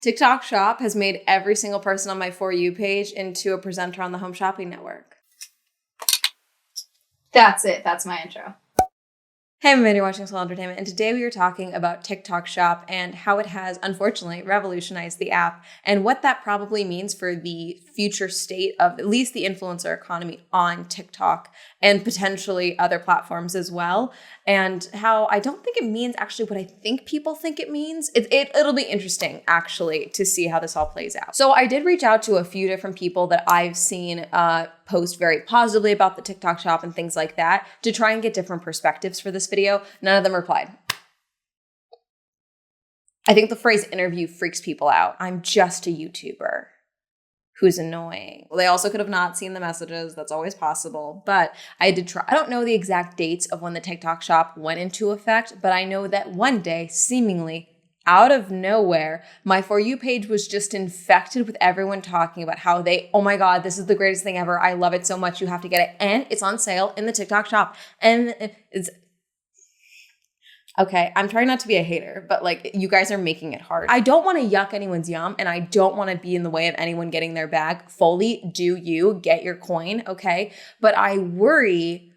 TikTok Shop has made every single person on my For You page into a presenter on the Home Shopping Network. That's it. That's my intro. Hey, everybody, you're watching Swell Entertainment, and today we are talking about TikTok Shop and how it has, unfortunately, revolutionized the app and what that probably means for the future state of at least the influencer economy on TikTok and potentially other platforms as well, and how I don't think it means actually what I think people think it means. It'll be interesting, actually, to see how this all plays out. So I did reach out to a few different people that I've seen post very positively about the TikTok Shop and things like that to try and get different perspectives for this video. None of them replied. I think the phrase interview freaks people out. I'm just a YouTuber who's annoying. Well, they also could have not seen the messages. That's always possible. But I did try. I don't know the exact dates of when the TikTok Shop went into effect, but I know that one day, seemingly out of nowhere, my For You page was just infected with everyone talking about how oh my God, this is the greatest thing ever. I love it so much. You have to get it. And it's on sale in the TikTok Shop. And it's okay, I'm trying not to be a hater, but like, you guys are making it hard. I don't want to yuck anyone's yum, and I don't want to be in the way of anyone getting their bag. Fully do you, get your coin, okay? But I worry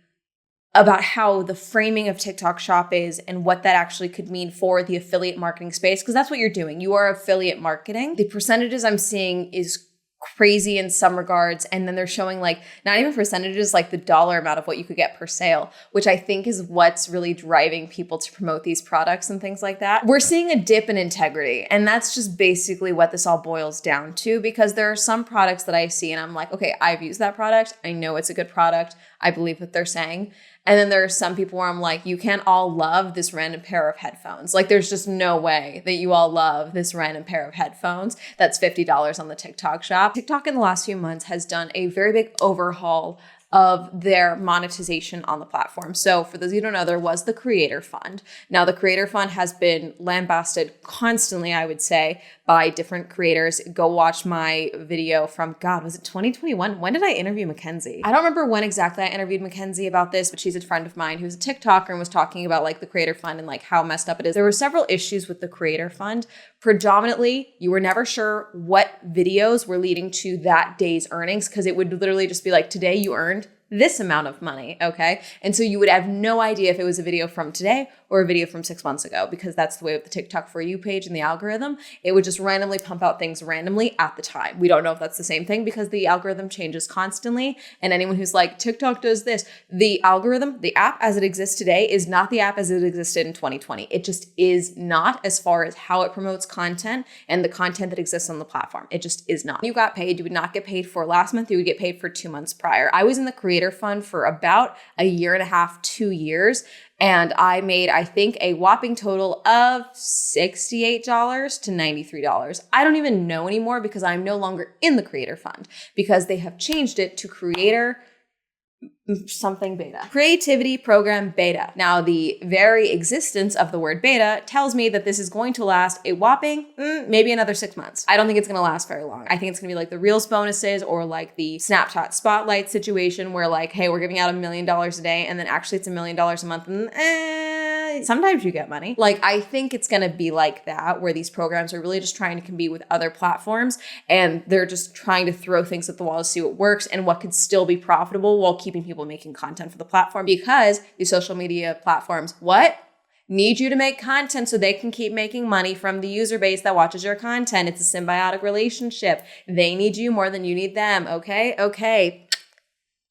about how the framing of TikTok Shop is and what that actually could mean for the affiliate marketing space, because that's what you're doing. You are affiliate marketing. The percentages I'm seeing is crazy in some regards, and then they're showing like not even percentages, like the dollar amount of what you could get per sale, which I think is what's really driving people to promote these products and things like that. We're seeing a dip in integrity, and that's just basically what this all boils down to, because there are some products that I see and I'm like, okay, I've used that product, I know it's a good product, I believe what they're saying. And then there are some people where I'm like, you can't all love this random pair of headphones. Like, there's just no way that you all love this random pair of headphones that's $50 on the TikTok Shop. TikTok in the last few months has done a very big overhaul of their monetization on the platform. So for those of you who don't know, there was the Creator Fund. Now the Creator Fund has been lambasted constantly, I would say, by different creators. Go watch my video from, God, was it 2021? When did I interview Mackenzie? I don't remember when exactly I interviewed Mackenzie about this, but she's a friend of mine who's a TikToker and was talking about like the Creator Fund and like how messed up it is. There were several issues with the Creator Fund. Predominantly, you were never sure what videos were leading to that day's earnings, because it would literally just be like, today you earned this amount of money, okay? And so you would have no idea if it was a video from today or a video from 6 months ago, because that's the way with the TikTok For You page and the algorithm. It would just randomly pump out things randomly at the time. We don't know if that's the same thing because the algorithm changes constantly. And anyone who's like, TikTok does this, the algorithm, the app as it exists today is not the app as it existed in 2020. It just is not, as far as how it promotes content and the content that exists on the platform. It just is not. You got paid, you would not get paid for last month, you would get paid for 2 months prior. I was in the Creator Fund for about a year and a half, 2 years. And I made, I think, a whopping total of $68 to $93. I don't even know anymore because I'm no longer in the Creator Fund, because they have changed it to Creator something beta. Creativity Program Beta. Now, the very existence of the word beta tells me that this is going to last a whopping maybe another 6 months. I don't think it's going to last very long. I think it's going to be like the Reels bonuses or like the Snapchat Spotlight situation where like, hey, we're giving out $1 million a day, and then actually it's $1 million a month, and sometimes you get money. Like, I think it's going to be like that, where these programs are really just trying to compete with other platforms, and they're just trying to throw things at the wall to see what works and what could still be profitable while keeping people making content for the platform, because the social media platforms, need you to make content so they can keep making money from the user base that watches your content. It's a symbiotic relationship. They need you more than you need them. Okay.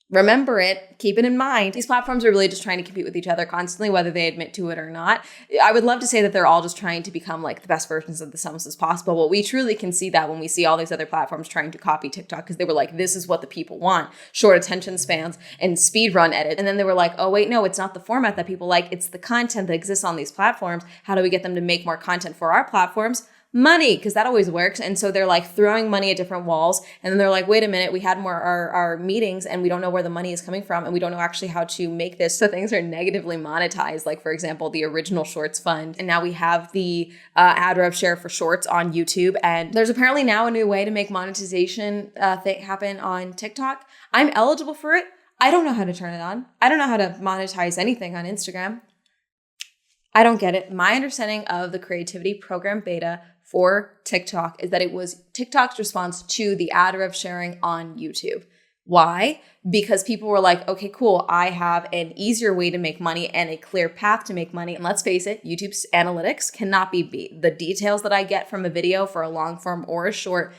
Remember it. Keep it in mind. These platforms are really just trying to compete with each other constantly, whether they admit to it or not. I would love to say that they're all just trying to become like the best versions of themselves as possible. Well, we truly can see that when we see all these other platforms trying to copy TikTok, because they were like, this is what the people want. Short attention spans and speed run edit. And then they were like, oh, wait, no, it's not the format that people like. It's the content that exists on these platforms. How do we get them to make more content for our platforms? Money, because that always works. And so they're like throwing money at different walls. And then they're like, wait a minute, we had more our meetings and we don't know where the money is coming from. And we don't know actually how to make this so things are negatively monetized. Like, for example, the original Shorts Fund. And now we have the ad rev share for Shorts on YouTube. And there's apparently now a new way to make monetization happen on TikTok. I'm eligible for it. I don't know how to turn it on. I don't know how to monetize anything on Instagram. I don't get it. My understanding of the Creativity Program Beta for TikTok is that it was TikTok's response to the ad rev sharing on YouTube. Why? Because people were like, okay, cool. I have an easier way to make money and a clear path to make money. And let's face it, YouTube's analytics cannot be beat. The details that I get from a video for a long form or a short,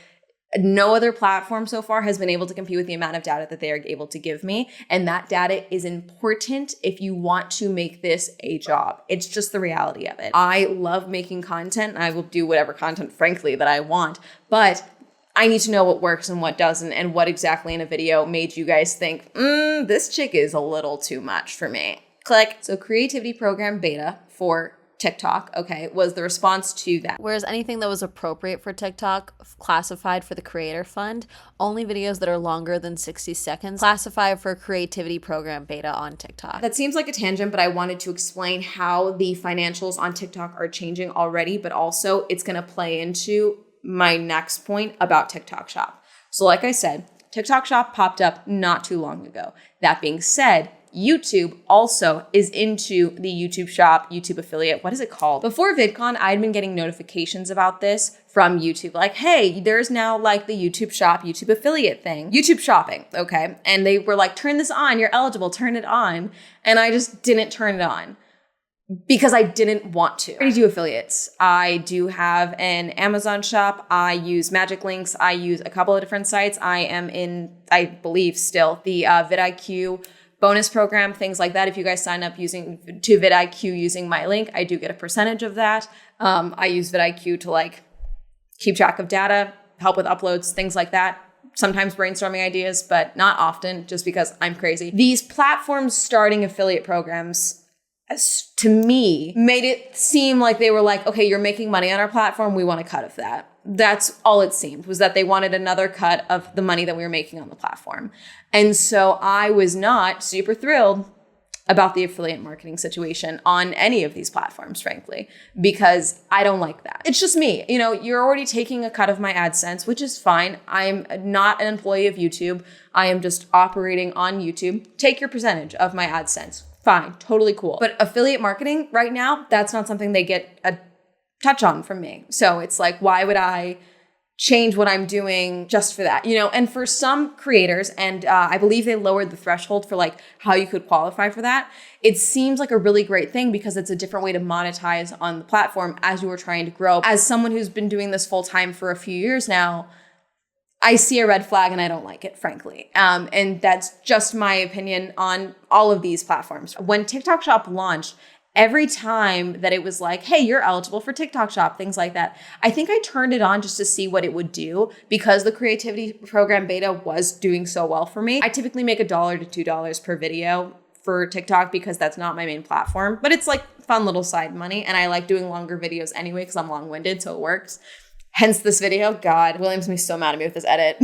no other platform so far has been able to compete with the amount of data that they are able to give me. And that data is important if you want to make this a job. It's just the reality of it. I love making content. I will do whatever content, frankly, that I want. But I need to know what works and what doesn't, and what exactly in a video made you guys think, this chick is a little too much for me. Click. So creativity program beta for TikTok, okay, was the response to that. Whereas anything that was appropriate for TikTok classified for the creator fund, only videos that are longer than 60 seconds classify for creativity program beta on TikTok. That seems like a tangent, but I wanted to explain how the financials on TikTok are changing already, but also it's going to play into my next point about TikTok Shop. So like I said, TikTok Shop popped up not too long ago. That being said, YouTube also is into the YouTube Shop, YouTube affiliate. What is it called? Before VidCon, I'd been getting notifications about this from YouTube. Like, hey, there's now like the YouTube Shop, YouTube affiliate thing. YouTube shopping, okay? And they were like, turn this on, you're eligible, turn it on. And I just didn't turn it on, because I didn't want to. I already do affiliates. I do have an Amazon shop. I use Magic Links. I use a couple of different sites. I am in, I believe still, the vidIQ bonus program, things like that. If you guys sign up to vidIQ using my link, I do get a percentage of that. I use vidIQ to like keep track of data, help with uploads, things like that. Sometimes brainstorming ideas, but not often, just because I'm crazy. These platforms starting affiliate programs, to me, made it seem like they were like, okay, you're making money on our platform, we want a cut of that. That's all it seemed, was that they wanted another cut of the money that we were making on the platform. And so I was not super thrilled about the affiliate marketing situation on any of these platforms, frankly, because I don't like that. It's just me. You know, you're already taking a cut of my AdSense, which is fine. I'm not an employee of YouTube. I am just operating on YouTube. Take your percentage of my AdSense. Fine, totally cool. But affiliate marketing right now, that's not something they get a touch on from me. So it's like, why would I change what I'm doing just for that? You know, and for some creators, and I believe they lowered the threshold for like how you could qualify for that. It seems like a really great thing because it's a different way to monetize on the platform as you were trying to grow. As someone who's been doing this full time for a few years now, I see a red flag and I don't like it, frankly. And that's just my opinion on all of these platforms. When TikTok Shop launched, every time that it was like, hey, you're eligible for TikTok Shop, things like that, I think I turned it on just to see what it would do because the creativity program beta was doing so well for me. I typically make $1 to $2 per video for TikTok because that's not my main platform, but it's like fun little side money. And I like doing longer videos anyway because I'm long-winded, so it works. Hence this video. God, William's gonna be so mad at me with this edit.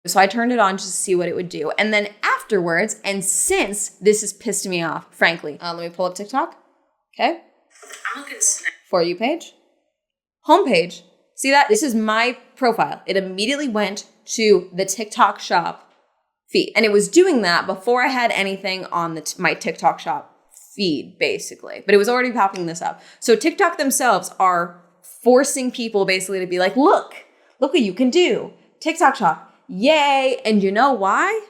So I turned it on just to see what it would do. And then afterwards, and since this has pissed me off, frankly, let me pull up TikTok. Okay. For You page. Homepage. See that? This is my profile. It immediately went to the TikTok Shop feed. And it was doing that before I had anything on my TikTok Shop feed, basically. But it was already popping this up. So TikTok themselves are forcing people basically to be like, look what you can do. TikTok Shop, yay. And you know why?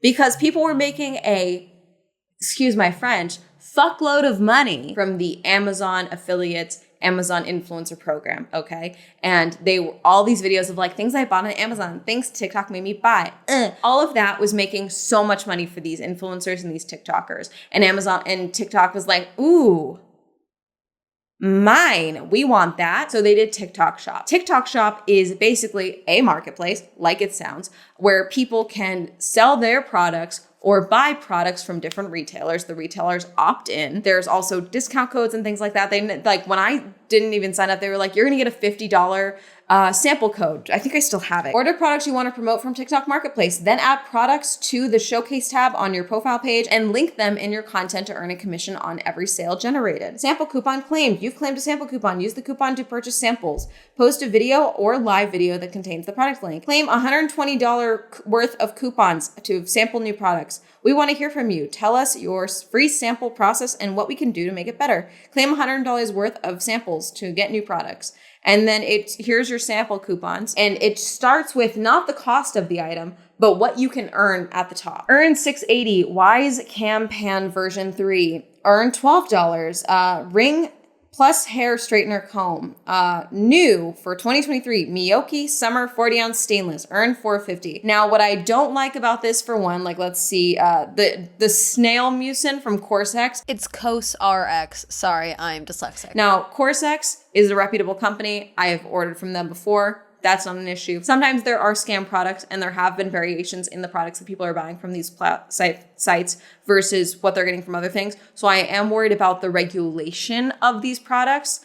Because people were making excuse my French, fuckload of money from the Amazon affiliates, Amazon influencer program, okay? And they were all these videos of like things I bought on Amazon, things TikTok made me buy. All of that was making so much money for these influencers and these TikTokers. And Amazon and TikTok was like, ooh, mine, we want that. So they did TikTok Shop. TikTok Shop is basically a marketplace, like it sounds, where people can sell their products or buy products from different retailers. The retailers opt in. There's also discount codes and things like that. They like when I didn't even sign up, they were like, you're gonna get a $50 sample code. I think I still have it. Order products you want to promote from TikTok Marketplace, then add products to the showcase tab on your profile page and link them in your content to earn a commission on every sale generated. Sample coupon claimed. You've claimed a sample coupon. Use the coupon to purchase samples. Post a video or live video that contains the product link. Claim $120 worth of coupons to sample new products. We want to hear from you. Tell us your free sample process and what we can do to make it better. Claim $100 worth of samples to get new products. And then here's your sample coupons. And it starts with not the cost of the item, but what you can earn at the top. Earn $6.80, Wise Cam Pan version 3. Earn $12, Ring plus hair straightener comb. New for 2023, Miyoki Summer 40 ounce stainless. Earn $4.50. Now, what I don't like about this, for one, like let's see, the snail mucin from Corsex. It's Cos RX. Sorry, I'm dyslexic. Now, Corsex is a reputable company. I have ordered from them before. That's not an issue. Sometimes there are scam products, and there have been variations in the products that people are buying from these sites versus what they're getting from other things. So I am worried about the regulation of these products.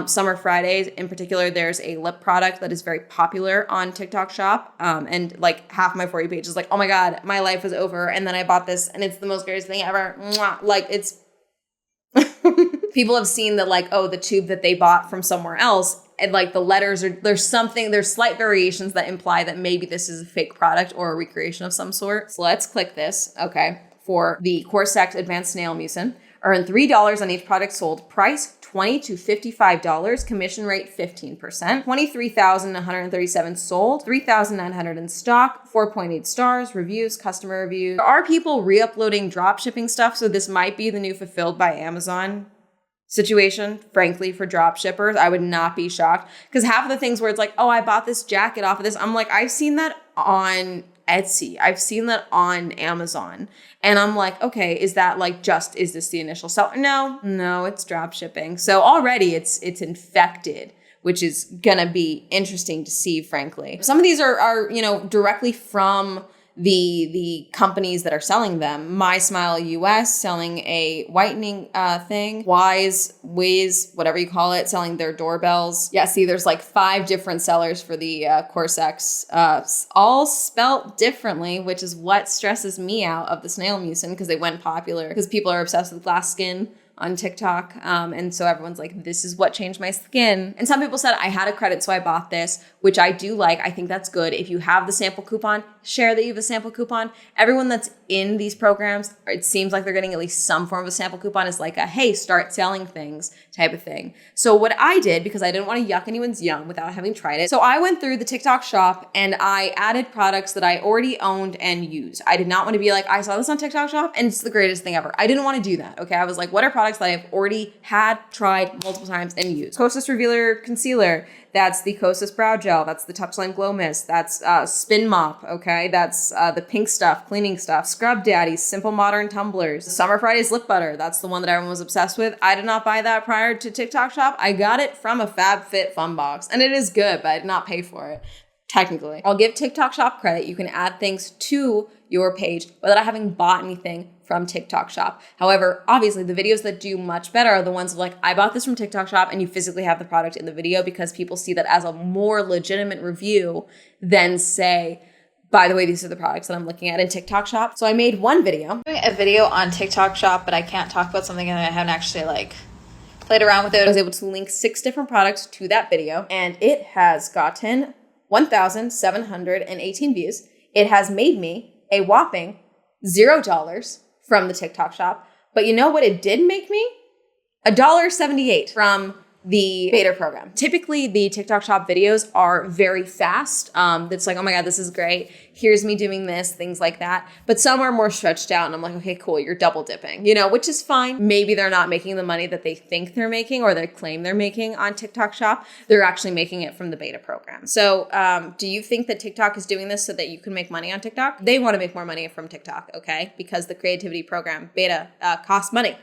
Summer Fridays in particular, there's a lip product that is very popular on TikTok Shop. And like half my For You page is like, oh my God, my life is over. And then I bought this and it's the most greatest thing ever. Mwah. Like it's, people have seen that like, oh, the tube that they bought from somewhere else, and like the letters are, there's slight variations that imply that maybe this is a fake product or a recreation of some sort. So let's click this. Okay. For the Corsex Advanced Snail Mucin, earn $3 on each product sold. Price $20 to $55. Commission rate 15%. 23,137 sold. 3,900 in stock. 4.8 stars. Reviews, customer reviews. There are people re-uploading drop shipping stuff, so this might be the new Fulfilled by Amazon situation, frankly, for drop shippers. I would not be shocked, because half of the things where it's like, oh, I bought this jacket off of this, I'm like, I've seen that on Etsy. I've seen that on Amazon. And I'm like, okay, is that like is this the initial sell? No, it's drop shipping. So already it's infected, which is gonna be interesting to see, frankly. Some of these are directly from the companies that are selling them. My Smile US selling a whitening thing. Wiz, whatever you call it, selling their doorbells. Yeah, see, there's like 5 different sellers for the Corsex, all spelt differently, which is what stresses me out of the snail mucin, because they went popular because people are obsessed with glass skin on TikTok. And so everyone's like, this is what changed my skin. And some people said I had a credit, so I bought this, which I do like. I think that's good. If you have the sample coupon, share that you have a sample coupon. Everyone that's in these programs, it seems like they're getting at least some form of a sample coupon, is like a, hey, start selling things type of thing. So what I did, because I didn't want to yuck anyone's yum without having tried it, so I went through the TikTok Shop and I added products that I already owned and used. I did not want to be like, I saw this on TikTok Shop and it's the greatest thing ever. I didn't want to do that. Okay. I was like, what are products that I've already had, tried multiple times and used? Kosas Revealer Concealer. That's the Kosas Brow Gel. That's the Touchline Glow Mist. That's Spin Mop, okay? That's the pink stuff, cleaning stuff. Scrub Daddy, Simple Modern Tumblers. Summer Fridays Lip Butter. That's the one that everyone was obsessed with. I did not buy that prior to TikTok Shop. I got it from a FabFitFun box, and it is good, but I did not pay for it. Technically. I'll give TikTok Shop credit. You can add things to your page without having bought anything from TikTok Shop. However, obviously the videos that do much better are the ones of like, I bought this from TikTok Shop, and you physically have the product in the video, because people see that as a more legitimate review than say, by the way, these are the products that I'm looking at in TikTok Shop. So I made one video. Doing a video on TikTok Shop, but I can't talk about something that I haven't actually played around with it. I was able to link 6 different products to that video, and it has gotten 1,718 views. It has made me a whopping $0 from the TikTok Shop. But you know what it did make me? $1.78 from the beta program. Typically, the TikTok Shop videos are very fast. It's like, oh my God, this is great. Here's me doing this, things like that. But some are more stretched out, and I'm like, okay, cool, you're double dipping, which is fine. Maybe they're not making the money that they think they're making or they claim they're making on TikTok Shop. They're actually making it from the beta program. So do you think that TikTok is doing this so that you can make money on TikTok? They want to make more money from TikTok, okay? Because the creativity program beta costs money.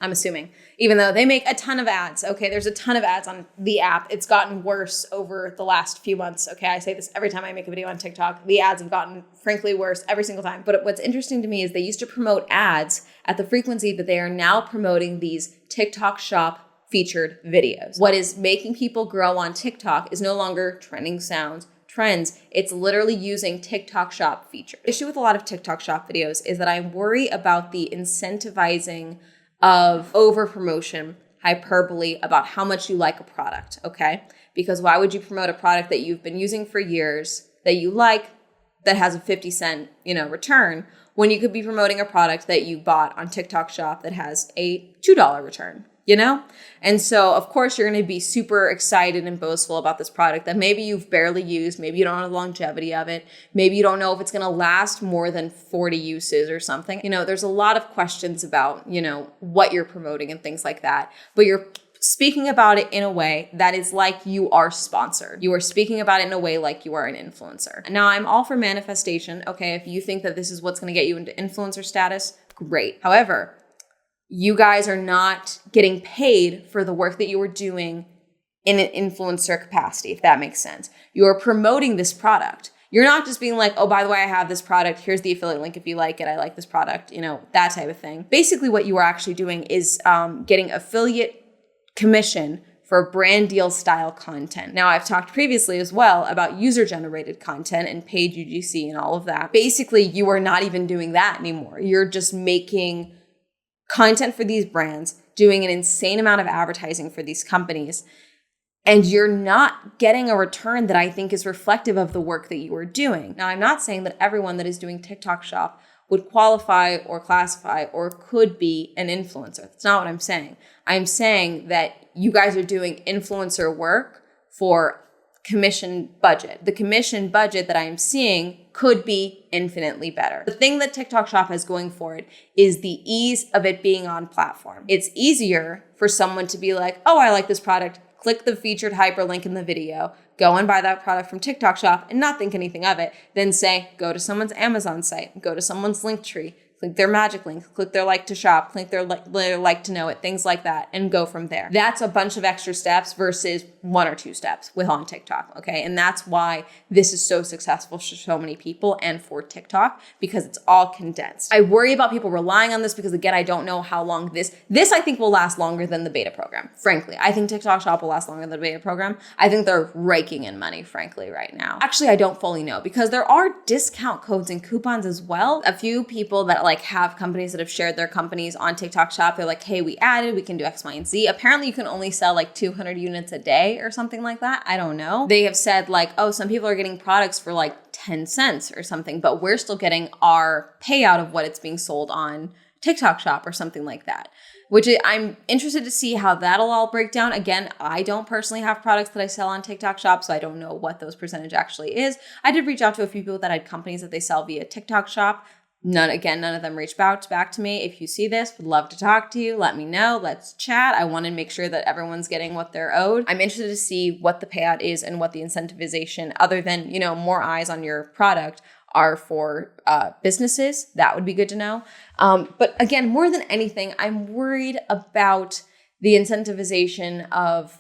I'm assuming, even though they make a ton of ads. Okay, there's a ton of ads on the app. It's gotten worse over the last few months. Okay, I say this every time I make a video on TikTok. The ads have gotten, frankly, worse every single time. But what's interesting to me is they used to promote ads at the frequency that they are now promoting these TikTok Shop featured videos. What is making people grow on TikTok is no longer trending sounds, trends. It's literally using TikTok Shop features. The issue with a lot of TikTok Shop videos is that I worry about the incentivizing of over promotion, hyperbole about how much you like a product, okay? Because why would you promote a product that you've been using for years, that you like, that has a 50-cent, return, when you could be promoting a product that you bought on TikTok Shop that has a $2 return, And so, of course, you're going to be super excited and boastful about this product that maybe you've barely used. Maybe you don't know the longevity of it. Maybe you don't know if it's going to last more than 40 uses or something. There's a lot of questions about, what you're promoting and things like that. But you're speaking about it in a way that is like you are sponsored. You are speaking about it in a way like you are an influencer. Now, I'm all for manifestation. Okay, if you think that this is what's going to get you into influencer status, great. However, you guys are not getting paid for the work that you are doing in an influencer capacity, if that makes sense. You are promoting this product. You're not just being like, oh, by the way, I have this product. Here's the affiliate link if you like it. I like this product, that type of thing. Basically, what you are actually doing is getting affiliate commission for brand deal style content. Now, I've talked previously as well about user-generated content and paid UGC and all of that. Basically, you are not even doing that anymore. You're just making content for these brands, doing an insane amount of advertising for these companies, and you're not getting a return that I think is reflective of the work that you are doing. Now, I'm not saying that everyone that is doing TikTok Shop would qualify or classify or could be an influencer. That's not what I'm saying. I'm saying that you guys are doing influencer work for commission budget. The commission budget that I am seeing could be infinitely better. The thing that TikTok Shop has going for it is the ease of it being on platform. It's easier for someone to be like, oh, I like this product. Click the featured hyperlink in the video, go and buy that product from TikTok Shop and not think anything of it. Then say, go to someone's Amazon site, go to someone's Linktree, click their magic link, click their like to shop, click their like to know it, things like that, and go from there. That's a bunch of extra steps versus 1 or 2 steps with on TikTok, okay? And that's why this is so successful for so many people and for TikTok, because it's all condensed. I worry about people relying on this because, again, I don't know how long this I think will last longer than the beta program, frankly. I think TikTok Shop will last longer than the beta program. I think they're raking in money, frankly, right now. Actually, I don't fully know because there are discount codes and coupons as well. A few people that have companies that have shared their companies on TikTok Shop. They're like, hey, we can do X, Y, and Z. Apparently you can only sell 200 units a day or something like that. I don't know. They have said oh, some people are getting products for 10 cents or something, but we're still getting our payout of what it's being sold on TikTok Shop or something like that, which I'm interested to see how that'll all break down. Again, I don't personally have products that I sell on TikTok Shop, so I don't know what those percentage actually is. I did reach out to a few people that had companies that they sell via TikTok Shop. None of them reached back to me. If you see this, would love to talk to you. Let me know. Let's chat. I want to make sure that everyone's getting what they're owed. I'm interested to see what the payout is and what the incentivization, other than, more eyes on your product, are for businesses. That would be good to know. But again, more than anything, I'm worried about the incentivization of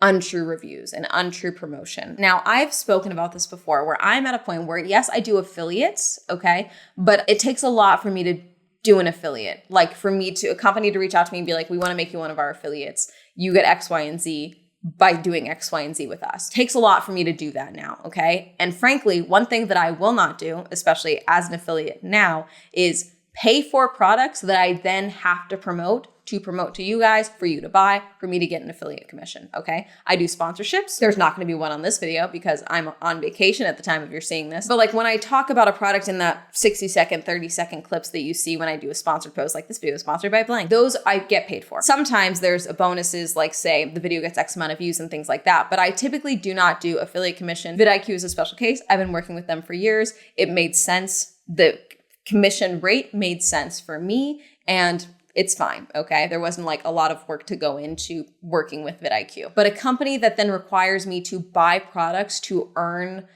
untrue reviews and untrue promotion. Now, I've spoken about this before where I'm at a point where, yes, I do affiliates, okay? But it takes a lot for me to do an affiliate. For a company to reach out to me and be like, we want to make you one of our affiliates. You get X, Y, and Z by doing X, Y, and Z with us. It takes a lot for me to do that now, okay? And frankly, one thing that I will not do, especially as an affiliate now, is pay for products that I then have to promote to you guys, for you to buy, for me to get an affiliate commission, okay? I do sponsorships. There's not going to be one on this video because I'm on vacation at the time of you're seeing this. But when I talk about a product in that 60-second, 30-second clips that you see when I do a sponsored post, like this video is sponsored by blank, those I get paid for. Sometimes there's bonuses, say the video gets X amount of views and things like that, but I typically do not do affiliate commission. vidIQ is a special case. I've been working with them for years. It made sense. The commission rate made sense for me, and it's fine, okay? There wasn't a lot of work to go into working with vidIQ. But a company that then requires me to buy products to earn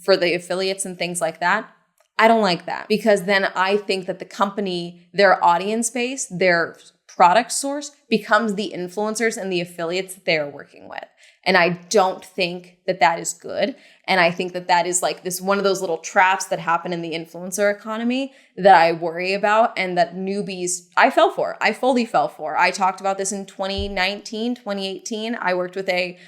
for the affiliates and things like that, I don't like that, because then I think that the company, their audience base, their product source becomes the influencers and the affiliates that they are working with. And I don't think that that is good. And I think that that is this one of those little traps that happen in the influencer economy that I worry about, and that newbies, I fell for. I fully fell for. I talked about this in 2019, 2018. I worked with a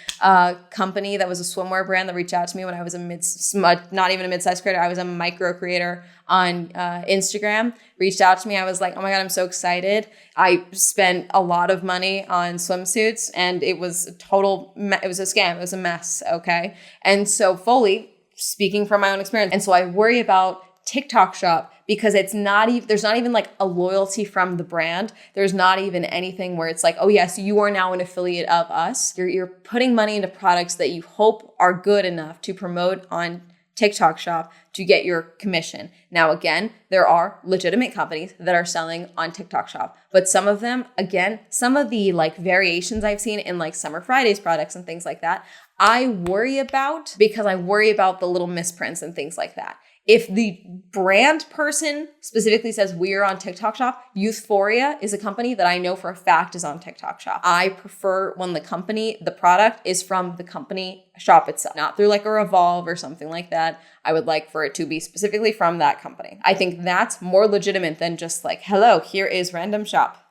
company that was a swimwear brand that reached out to me when I was not even a mid-sized creator. I was a micro creator on Instagram. Reached out to me. I was like, oh my God, I'm so excited. I spent a lot of money on swimsuits and it was a scam. It was a mess. Okay. And so fully speaking from my own experience. And so I worry about TikTok Shop because there's not even like a loyalty from the brand. There's not even anything where it's like, oh yes, you are now an affiliate of us. You're putting money into products that you hope are good enough to promote on TikTok Shop to get your commission. Now, again, there are legitimate companies that are selling on TikTok Shop, but some of them, again, some of the like variations I've seen in like Summer Fridays products and things like that, I worry about because I worry about the little misprints and things like that. If the brand person specifically says we're on TikTok Shop, Youthforia is a company that I know for a fact is on TikTok Shop. I prefer when the product is from the company shop itself, not through like a Revolve or something like that. I would like for it to be specifically from that company. I think that's more legitimate than just like, hello, here is random shop.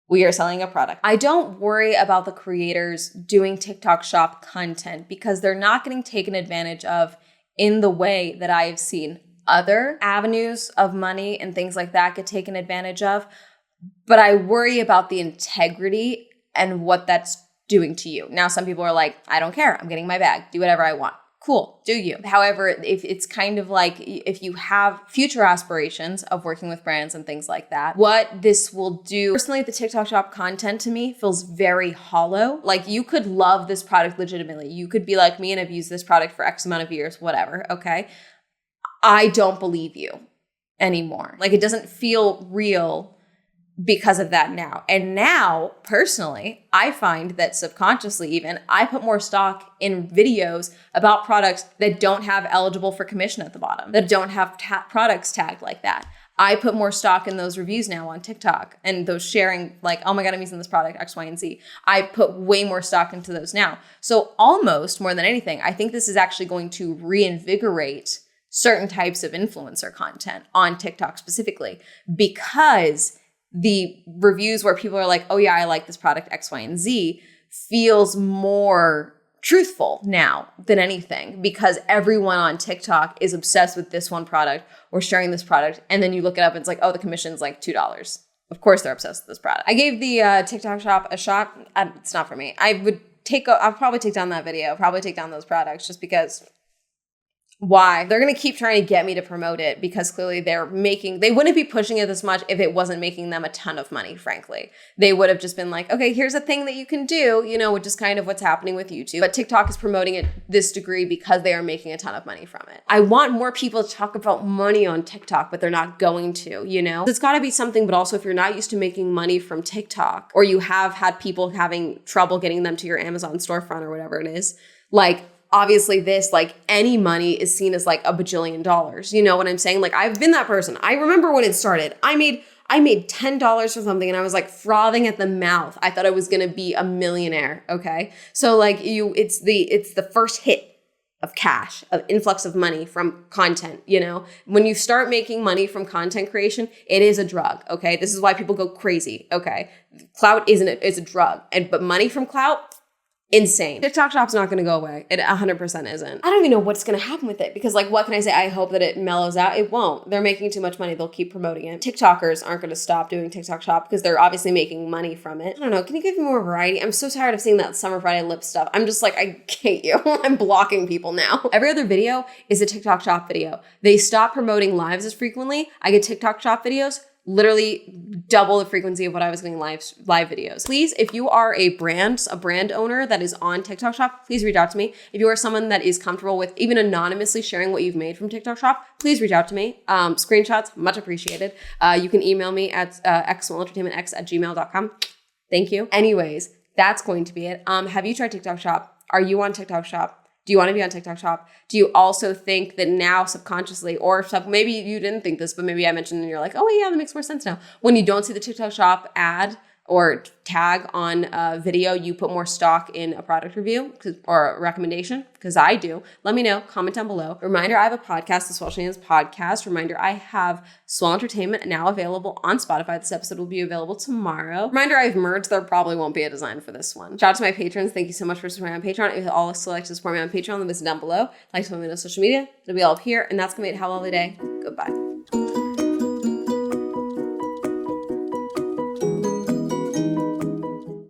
We are selling a product. I don't worry about the creators doing TikTok Shop content because they're not getting taken advantage of in the way that I've seen other avenues of money and things like that get taken advantage of. But I worry about the integrity and what that's doing to you. Now, some people are like, I don't care. I'm getting my bag. Do whatever I want. Cool, do you. However, if it's kind of like, if you have future aspirations of working with brands and things like that, what this will do, personally, the TikTok Shop content to me feels very hollow. Like you could love this product legitimately. You could be like me and have used this product for X amount of years, whatever, okay? I don't believe you anymore. Like it doesn't feel real because of that now. And now, personally, I find that subconsciously even, I put more stock in videos about products that don't have eligible for commission at the bottom, that don't have products tagged like that. I put more stock in those reviews now on TikTok and those sharing like, oh my God, I'm using this product, X, Y, and Z. I put way more stock into those now. So almost more than anything, I think this is actually going to reinvigorate certain types of influencer content on TikTok specifically, because the reviews where people are like, oh yeah, I like this product X, Y, and Z feels more truthful now than anything, because everyone on TikTok is obsessed with this one product or sharing this product. And then you look it up and it's like, oh, the commission's like $2. Of course they're obsessed with this product. I gave the TikTok Shop a shot. It's not for me. I'll probably take down that video, probably take down those products just because. Why? They're going to keep trying to get me to promote it because clearly they wouldn't be pushing it this much if it wasn't making them a ton of money, frankly. They would have just been like, okay, here's a thing that you can do, which is kind of what's happening with YouTube. But TikTok is promoting it this degree because they are making a ton of money from it. I want more people to talk about money on TikTok, but they're not going to, It's got to be something, but also if you're not used to making money from TikTok, or you have had people having trouble getting them to your Amazon storefront or whatever it is, like, obviously this, like any money is seen as like $1 bajillion. You know what I'm saying? Like I've been that person. I remember when it started, I made $10 for something and I was like frothing at the mouth. I thought I was going to be a millionaire. Okay. So like it's the first hit of cash, of influx of money from content. When you start making money from content creation, it is a drug. Okay. This is why people go crazy. Okay. Clout it's a drug. But money from clout, insane. TikTok Shop's not going to go away. It 100% isn't. I don't even know what's going to happen with it because, like, what can I say? I hope that it mellows out. It won't. They're making too much money. They'll keep promoting it. TikTokers aren't going to stop doing TikTok Shop because they're obviously making money from it. I don't know. Can you give me more variety? I'm so tired of seeing that Summer Friday lip stuff. I'm just like, I hate you. I'm blocking people now. Every other video is a TikTok Shop video. They stop promoting lives as frequently. I get TikTok Shop videos literally double the frequency of what I was getting live videos. Please, if you are a brand owner that is on TikTok Shop, please reach out to me. If you are someone that is comfortable with even anonymously sharing what you've made from TikTok Shop, please reach out to me. Screenshots, much appreciated. You can email me at swellentertainmentx@gmail.com. Thank you. Anyways, that's going to be it. Have you tried TikTok Shop? Are you on TikTok Shop? Do you want to be on TikTok Shop? Do you also think that now subconsciously, or maybe you didn't think this, but maybe I mentioned and you're like, oh yeah, that makes more sense now. When you don't see the TikTok Shop ad or tag on a video, you put more stock in a product review or a recommendation? Because I do. Let me know. Comment down below. Reminder, I have a podcast, the Swell Shenanigans Podcast. Reminder, I have Swell Entertainment now available on Spotify. This episode will be available tomorrow. Reminder, I've merged. There probably won't be a design for this one. Shout out to my patrons. Thank you so much for supporting me on Patreon. If you all select to support me on Patreon, then listen down below. Like to follow me on social media. It'll be all up here. And that's going to be it. Have a lovely day. Goodbye.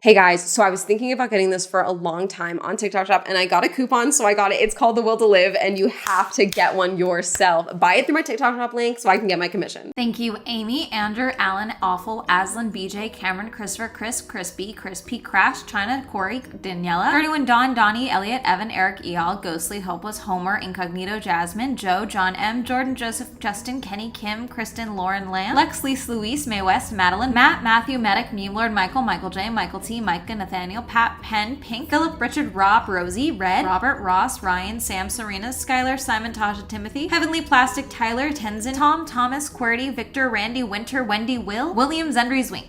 Hey guys, so I was thinking about getting this for a long time on TikTok Shop and I got a coupon, so I got it. It's called The Will to Live and you have to get one yourself. Buy it through my TikTok Shop link so I can get my commission. Thank you, Amy, Andrew, Alan, Awful, Aslan, BJ, Cameron, Christopher, Chris, Crispy, Crispy, Crash, China, Corey, Daniela, 31, Don, Donnie, Elliot, Evan, Eric, Eal, Ghostly, Hopeless, Homer, Incognito, Jasmine, Joe, John M, Jordan, Joseph, Justin, Kenny, Kim, Kristen, Lauren, Lamb, Lex, Lise, Luis, Mae West, Madeline, Matt, Matthew, Medic, Meme Lord, Michael, Michael J, Michael T, Micah, Nathaniel, Pat, Penn, Pink, Philip, Richard, Rob, Rosie, Red, Robert, Ross, Ryan, Sam, Serena, Skylar, Simon, Tasha, Timothy, Heavenly Plastic, Tyler, Tenzin, Tom, Thomas, QWERTY, Victor, Randy, Winter, Wendy, Will, William, Zendry's Wink.